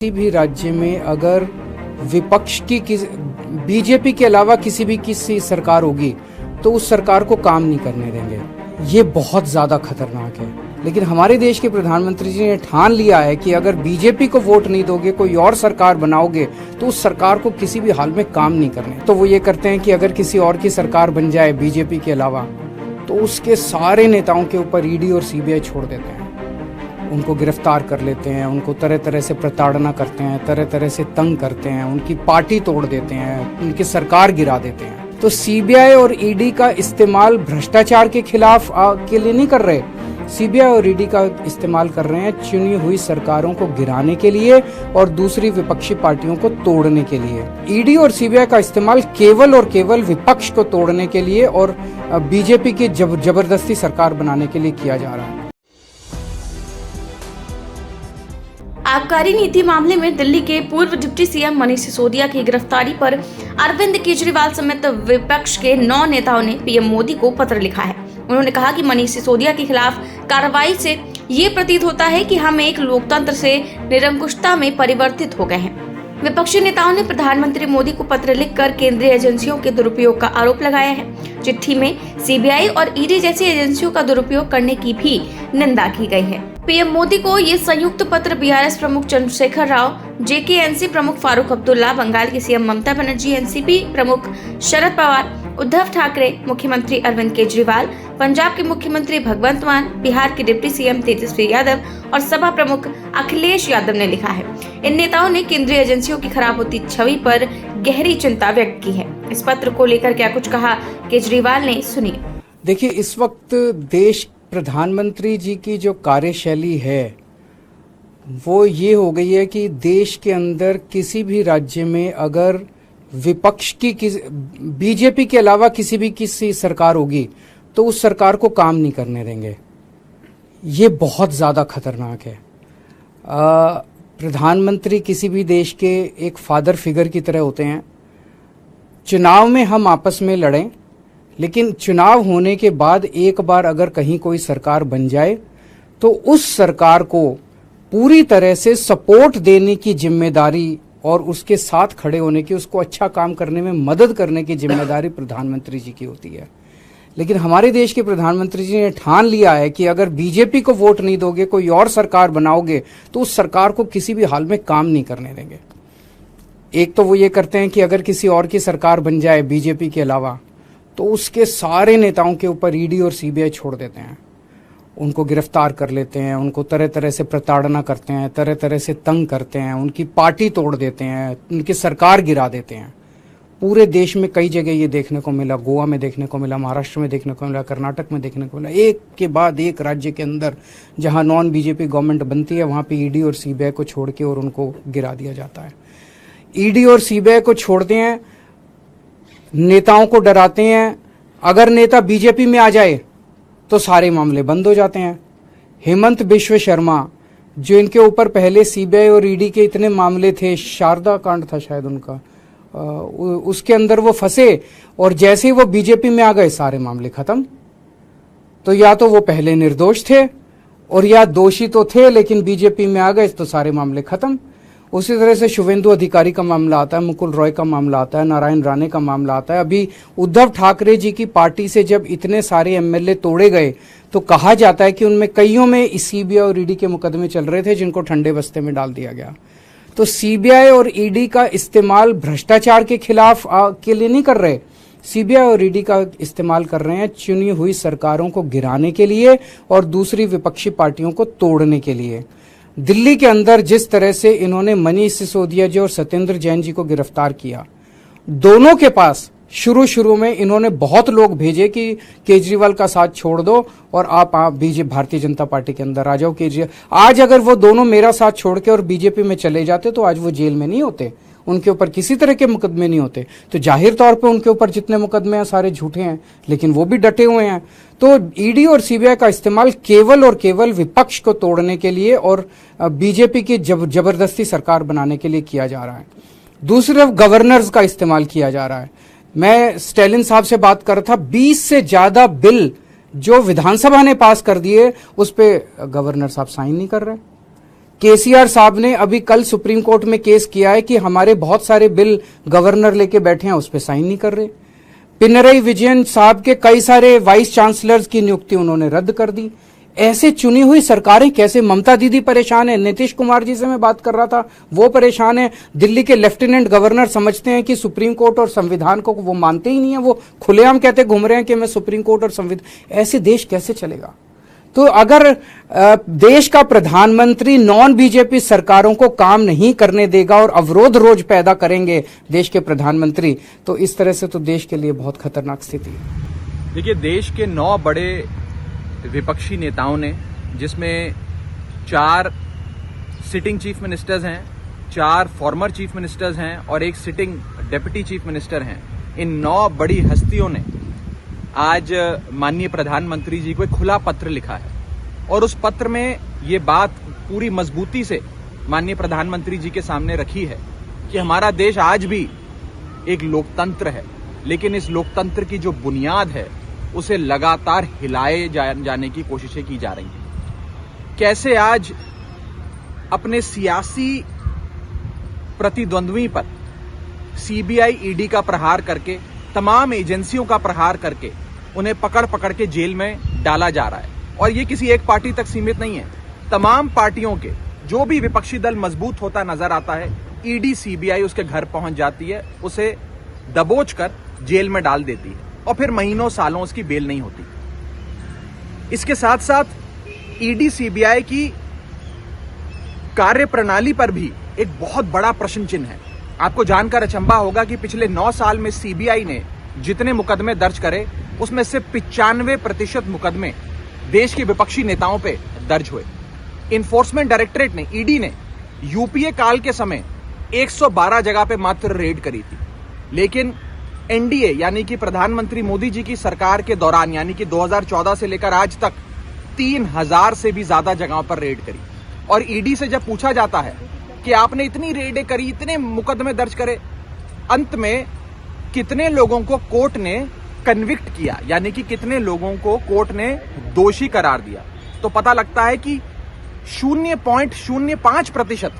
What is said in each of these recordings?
किसी भी राज्य में अगर विपक्ष की बीजेपी के अलावा किसी सरकार होगी तो उस सरकार को काम नहीं करने देंगे। ये बहुत ज्यादा खतरनाक है। लेकिन हमारे देश के प्रधानमंत्री जी ने ठान लिया है कि अगर बीजेपी को वोट नहीं दोगे, कोई और सरकार बनाओगे तो उस सरकार को किसी भी हाल में काम नहीं करने। तो वो ये करते हैं कि अगर किसी और की सरकार बन जाए बीजेपी के अलावा तो उसके सारे नेताओं के ऊपर ईडी और सीबीआई छोड़ देते हैं, उनको गिरफ्तार कर लेते हैं, उनको तरह तरह से प्रताड़ना करते हैं, तरह तरह से तंग करते हैं, उनकी पार्टी तोड़ देते हैं, उनकी सरकार गिरा देते हैं। तो सीबीआई और ईडी का इस्तेमाल भ्रष्टाचार के खिलाफ के लिए नहीं कर रहे, सीबीआई और ईडी का इस्तेमाल कर रहे हैं चुनी हुई सरकारों को गिराने के लिए और दूसरी विपक्षी पार्टियों को तोड़ने के लिए। ईडी और सीबीआई का इस्तेमाल केवल और केवल विपक्ष को तोड़ने के लिए और बीजेपी की जबरदस्ती सरकार बनाने के लिए किया जा रहा है। आबकारी नीति मामले में दिल्ली के पूर्व डिप्टी सीएम मनीष सिसोदिया की गिरफ्तारी पर अरविंद केजरीवाल समेत विपक्ष के 9 नेताओं ने पीएम मोदी को पत्र लिखा है। उन्होंने कहा कि मनीष सिसोदिया के खिलाफ कार्रवाई से ये प्रतीत होता है कि हम एक लोकतंत्र से निरंकुशता में परिवर्तित हो गए हैं। विपक्षी नेताओं ने प्रधानमंत्री मोदी को पत्र लिखकर केंद्रीय एजेंसियों के दुरुपयोग का आरोप लगाया है। चिट्ठी में सीबीआई और ईडी जैसी एजेंसियों का दुरुपयोग करने की भी निंदा की गई है। पीएम मोदी को ये संयुक्त पत्र बीआरएस प्रमुख चंद्रशेखर राव, जेकेएनसी प्रमुख फारूक अब्दुल्ला, बंगाल की सीएम ममता बनर्जी, एनसीपी प्रमुख शरद पवार, उद्धव ठाकरे, मुख्यमंत्री अरविंद केजरीवाल, पंजाब के मुख्यमंत्री भगवंत मान, बिहार के डिप्टी सीएम तेजस्वी यादव और सपा प्रमुख अखिलेश यादव ने लिखा है। इन नेताओं ने केंद्रीय एजेंसियों की खराब होती छवि पर गहरी चिंता व्यक्त की है। इस पत्र को लेकर क्या कुछ कहा केजरीवाल ने, सुनिए। देखिए, इस वक्त देश प्रधानमंत्री जी की जो कार्यशैली है वो ये हो गई है कि देश के अंदर किसी भी राज्य में अगर विपक्ष की बीजेपी के अलावा किसी सरकार होगी तो उस सरकार को काम नहीं करने देंगे। ये बहुत ज्यादा खतरनाक है। प्रधानमंत्री किसी भी देश के एक फादर फिगर की तरह होते हैं। चुनाव में हम आपस में लड़ें, लेकिन चुनाव होने के बाद एक बार अगर कहीं कोई सरकार बन जाए तो उस सरकार को पूरी तरह से सपोर्ट देने की जिम्मेदारी और उसके साथ खड़े होने की, उसको अच्छा काम करने में मदद करने की जिम्मेदारी प्रधानमंत्री जी की होती है। लेकिन हमारे देश के प्रधानमंत्री जी ने ठान लिया है कि अगर बीजेपी को वोट नहीं दोगे, कोई और सरकार बनाओगे तो उस सरकार को किसी भी हाल में काम नहीं करने देंगे। एक तो वो ये करते हैं कि अगर किसी और की सरकार बन जाए बीजेपी के अलावा तो उसके सारे नेताओं के ऊपर ईडी और सीबीआई छोड़ देते हैं, उनको गिरफ्तार कर लेते हैं, उनको तरह तरह से प्रताड़ना करते हैं, तरह तरह से तंग करते हैं, उनकी पार्टी तोड़ देते हैं, उनकी सरकार गिरा देते हैं। पूरे देश में कई जगह ये देखने को मिला, गोवा में देखने को मिला, महाराष्ट्र में देखने को मिला, कर्नाटक में देखने को मिला। एक के बाद एक राज्य के अंदर जहां नॉन बीजेपी गवर्नमेंट बनती है वहां पे ईडी और सीबीआई को छोड़ के और उनको गिरा दिया जाता है। ईडी और सीबीआई को छोड़ते हैं, नेताओं को डराते हैं। अगर नेता बीजेपी में आ जाए तो सारे मामले बंद हो जाते हैं। हेमंत बिश्व शर्मा, जो इनके ऊपर पहले सीबीआई और ईडी के इतने मामले थे, शारदा कांड था शायद उनका, उसके अंदर वो फंसे और जैसे ही वो बीजेपी में आ गए सारे मामले खत्म। तो या तो वो पहले निर्दोष थे और या दोषी तो थे लेकिन बीजेपी में आ गए तो सारे मामले खत्म। उसी तरह से शुभेंदु अधिकारी का मामला आता है, मुकुल रॉय का मामला आता है, नारायण राणे का मामला आता है। अभी उद्धव ठाकरे जी की पार्टी से जब इतने सारे एमएलए तोड़े गए तो कहा जाता है कि उनमें कईयों में सीबीआई और ईडी के मुकदमे चल रहे थे जिनको ठंडे बस्ते में डाल दिया गया। तो सीबीआई और ईडी का इस्तेमाल भ्रष्टाचार के खिलाफ के लिए नहीं कर रहे, सीबीआई और ईडी का इस्तेमाल कर रहे हैं चुनी हुई सरकारों को गिराने के लिए और दूसरी विपक्षी पार्टियों को तोड़ने के लिए। दिल्ली के अंदर जिस तरह से इन्होंने मनीष सिसोदिया जी और सत्येंद्र जैन जी को गिरफ्तार किया, दोनों के पास शुरू में इन्होंने बहुत लोग भेजे कि केजरीवाल का साथ छोड़ दो और आप भारतीय जनता पार्टी के अंदर आ जाओ। केजरीवाल आज अगर वो दोनों मेरा साथ छोड़ के और बीजेपी में चले जाते तो आज वो जेल में नहीं होते, उनके ऊपर किसी तरह के मुकदमे नहीं होते। तो जाहिर तौर पे उनके ऊपर जितने मुकदमे हैं सारे झूठे हैं, लेकिन वो भी डटे हुए हैं। तो ईडी और सीबीआई का इस्तेमाल केवल और केवल विपक्ष को तोड़ने के लिए और बीजेपी की जबरदस्ती सरकार बनाने के लिए किया जा रहा है। दूसरी तरफ गवर्नर्स का इस्तेमाल किया जा रहा है। मैं स्टैलिन साहब से बात कर रहा था, 20 से ज्यादा बिल जो विधानसभा ने पास कर दिए उस पे गवर्नर साहब साइन नहीं कर रहे। केसीआर साहब ने अभी कल सुप्रीम कोर्ट में केस किया है कि हमारे बहुत सारे बिल गवर्नर लेके बैठे हैं, उस पर साइन नहीं कर रहे। पिनरई विजयन साहब के कई सारे वाइस चांसलर्स की नियुक्ति उन्होंने रद्द कर दी। ऐसे चुनी हुई सरकारें कैसे? ममता दीदी परेशान है, नीतीश कुमार जी से मैं बात कर रहा था, वो परेशान है। दिल्ली के लेफ्टिनेंट गवर्नर समझते हैं कि सुप्रीम कोर्ट और संविधान को वो मानते ही नहीं है, वो खुलेआम कहते घूम रहे हैं कि मैं सुप्रीम कोर्ट और संविधान। ऐसे देश कैसे चलेगा? तो अगर देश का प्रधानमंत्री नॉन बीजेपी सरकारों को काम नहीं करने देगा और अवरोध रोज पैदा करेंगे देश के प्रधानमंत्री, तो इस तरह से तो देश के लिए बहुत खतरनाक स्थिति है। देखिए, देश के 9 बड़े विपक्षी नेताओं ने, जिसमें 4 सिटिंग चीफ मिनिस्टर्स हैं, 4 फॉर्मर चीफ मिनिस्टर्स हैं और 1 सिटिंग डेप्यूटी चीफ मिनिस्टर हैं, इन 9 बड़ी हस्तियों ने आज माननीय प्रधानमंत्री जी को एक खुला पत्र लिखा है और उस पत्र में ये बात पूरी मजबूती से माननीय प्रधानमंत्री जी के सामने रखी है कि हमारा देश आज भी एक लोकतंत्र है, लेकिन इस लोकतंत्र की जो बुनियाद है उसे लगातार हिलाए जाने की कोशिशें की जा रही हैं। कैसे आज अपने सियासी प्रतिद्वंद्वी पर सीबीआई, ईडी का प्रहार करके, तमाम एजेंसियों का प्रहार करके उन्हें पकड़ पकड़ के जेल में डाला जा रहा है। और ये किसी एक पार्टी तक सीमित नहीं है, तमाम पार्टियों के जो भी विपक्षी दल मजबूत होता नजर आता है, ईडी, सीबीआई उसके घर पहुंच जाती है, उसे दबोच कर जेल में डाल देती है और फिर महीनों सालों उसकी बेल नहीं होती। इसके साथ साथ ईडी, सीबीआई की कार्यप्रणाली पर भी एक बहुत बड़ा प्रश्न चिन्ह है। आपको जानकर अचंभा होगा कि पिछले 9 साल में सीबीआई ने जितने मुकदमे दर्ज करे उसमें से 95% मुकदमे देश के विपक्षी नेताओं पे दर्ज हुए। इन्फोर्समेंट डायरेक्टरेट ने, ईडी ने यूपीए काल के समय 112 जगह पे मात्र रेड करी थी, लेकिन एनडीए यानी कि प्रधानमंत्री मोदी जी की सरकार के दौरान, यानी कि 2014 से लेकर आज तक 3000 से भी ज्यादा जगहों पर रेड करी। और ईडी से जब पूछा जाता है कि आपने इतनी रेडें करी, इतने मुकदमे दर्ज करे, अंत में कितने लोगों को कोर्ट ने कन्विक्ट किया, यानी कि कितने लोगों को कोर्ट ने दोषी करार दिया, तो पता लगता है कि 0.05%,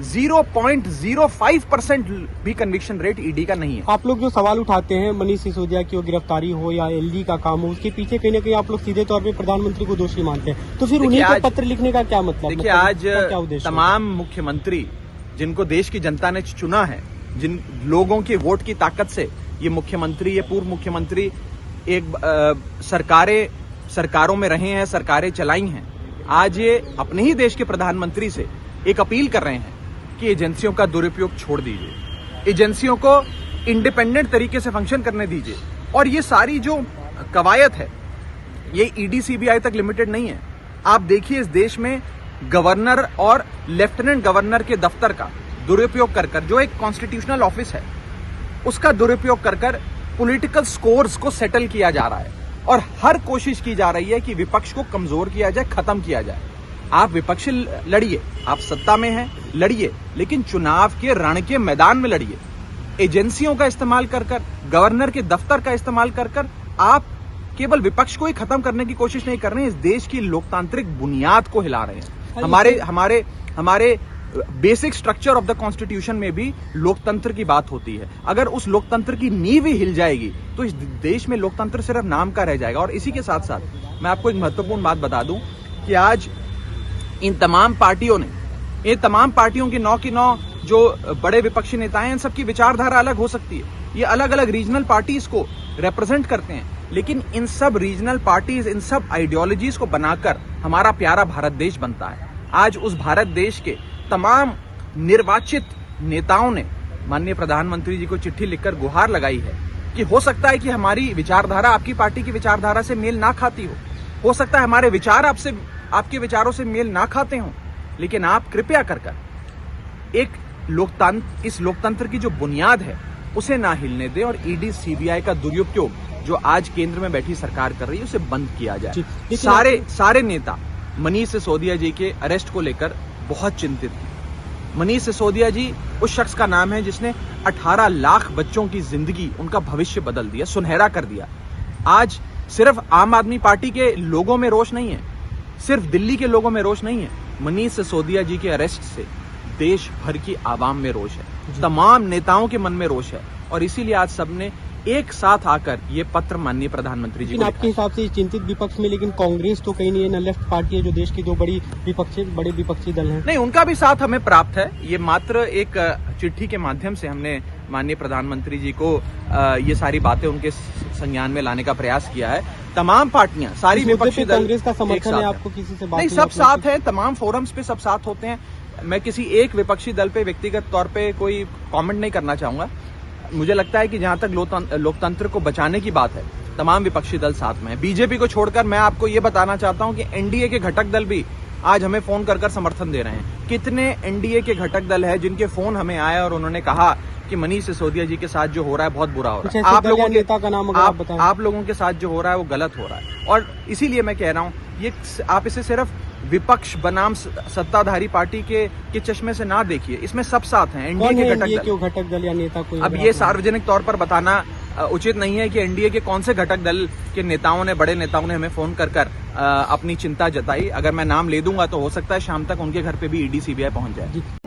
0.05% भी कन्विक्शन रेट ईडी का नहीं है। आप लोग जो सवाल उठाते हैं मनीष सिसोदिया की गिरफ्तारी हो या एलजी का काम हो, उसके पीछे कहीं ना कहीं आप लोग सीधे तौर पे प्रधानमंत्री को दोषी मानते हैं, तो फिर उन्हीं को पत्र लिखने का क्या मतलब? देखिए, आज तमाम मुख्यमंत्री जिनको देश की जनता ने चुना है, जिन लोगों की वोट की ताकत से ये मुख्यमंत्री, ये पूर्व मुख्यमंत्री एक सरकारों में रहे हैं, सरकारें चलाई हैं, आज ये अपने ही देश के प्रधानमंत्री से एक अपील कर रहे हैं कि एजेंसियों का दुरुपयोग छोड़ दीजिए, एजेंसियों को इंडिपेंडेंट तरीके से फंक्शन करने दीजिए। और ये सारी जो कवायद है ये ईडी, सीबीआई तक लिमिटेड नहीं है। आप देखिए, इस देश में गवर्नर और लेफ्टिनेंट गवर्नर के दफ्तर का दुरुपयोग कर जो एक कॉन्स्टिट्यूशनल ऑफिस है उसका दुरुपयोग कर पॉलिटिकल स्कोर्स को सेटल किया जा रहा है और हर कोशिश की जा रही है कि विपक्ष को कमजोर किया जाए, खत्म किया जाए। आप विपक्ष लड़िए, आप सत्ता में हैं लड़िए, लेकिन चुनाव के रण के मैदान में लड़िए। एजेंसियों का इस्तेमाल कर गवर्नर के दफ्तर का इस्तेमाल कर आप केवल विपक्ष को ही खत्म करने की कोशिश नहीं कर रहे हैं, इस देश की लोकतांत्रिक बुनियाद को हिला रहे हैं। हमारे basic structure of the constitution में भी लोकतंत्र की बात होती है। अगर उस लोकतंत्र की नींव ही हिल जाएगी तो इस देश में लोकतंत्र सिर्फ नाम का रह जाएगा। और इसी के साथ साथ मैं आपको एक महत्वपूर्ण बात बता दूं कि आज इन तमाम पार्टियों की 9 की 9 जो बड़े विपक्षी नेता हैं, इन सबकी विचारधारा अलग हो सकती है, ये अलग अलग रीजनल पार्टीज को रिप्रेजेंट करते हैं, लेकिन इन सब रीजनल पार्टीज, इन सब आइडियोलॉजीज को बनाकर हमारा प्यारा भारत देश बनता है। आज उस भारत देश के तमाम निर्वाचित नेताओं ने माननीय प्रधानमंत्री जी को चिट्ठी लिखकर गुहार लगाई है कि हो सकता है कि हमारी विचारधारा आपकी पार्टी की विचारधारा से मेल ना खाती हो सकता है हमारे विचार आपके विचारों से मेल ना खाते हों, लेकिन आप कृपया कर इस लोकतंत्र की जो बुनियाद है उसे ना हिलने दें और ईडी, सीबीआई का दुरुपयोग जो आज केंद्र में बैठी सरकार कर रही है उसे बंद किया जाए। सारे नेता मनीष सिसोदिया जी के अरेस्ट को लेकर बहुत चिंतित थे। मनीष सिसोदिया जी उस शख्स का नाम है जिसने 18 लाख बच्चों की जिंदगी, उनका भविष्य बदल दिया, सुनहरा कर दिया। आज सिर्फ आम आदमी पार्टी के लोगों में रोष नहीं है, सिर्फ दिल्ली के लोगों में रोष नहीं है, मनीष सिसोदिया जी के अरेस्ट से देश भर की आवाम में रोष है, तमाम नेताओं के मन में रोष है और इसीलिए आज सबने एक साथ आकर ये पत्र माननीय प्रधानमंत्री जी को आपके हिसाब से चिंतित विपक्ष में लेकिन कांग्रेस तो कहीं नहीं है, न लेफ्ट पार्टी है जो देश की दो बड़े विपक्षी दल हैं। नहीं, उनका भी साथ हमें प्राप्त है। ये मात्र एक चिट्ठी के माध्यम से हमने माननीय प्रधानमंत्री जी को ये सारी बातें उनके संज्ञान में लाने का प्रयास किया है। तमाम पार्टियां, सारी विपक्षी दल कांग्रेस का समर्थन है आपको, किसी से बात नहीं, सब साथ है, तमाम फोरम्स पे सब साथ होते हैं। मैं किसी एक विपक्षी दल पे व्यक्तिगत तौर पे कोई कमेंट नहीं करना चाहूंगा। मुझे लगता है कि जहां तक लोकतंत्र को बचाने की बात है, तमाम विपक्षी दल साथ में है। बीजेपी को छोड़कर मैं आपको ये बताना चाहता हूं कि एनडीए के घटक दल भी आज हमें फोन कर समर्थन दे रहे हैं। कितने एनडीए के घटक दल है जिनके फोन हमें आए और उन्होंने कहा कि मनीष सिसोदिया जी के साथ जो हो रहा है बहुत बुरा हो रहा है। आप लोगों के नेता का नाम आप लोगों के साथ जो हो रहा है वो गलत हो रहा है और इसीलिए मैं कह रहा हूं ये आप इसे सिर्फ विपक्ष बनाम सत्ताधारी पार्टी के चश्मे से ना देखिए, इसमें सब साथ हैं। एनडीए के घटक दल या नेता कोई अब ये सार्वजनिक तौर पर बताना उचित नहीं है कि एनडीए के कौन से घटक दल के नेताओं ने, बड़े नेताओं ने हमें फोन कर अपनी चिंता जताई। अगर मैं नाम ले दूंगा तो हो सकता है शाम तक उनके घर पे भी ईडी सीबीआई पहुंच जाए।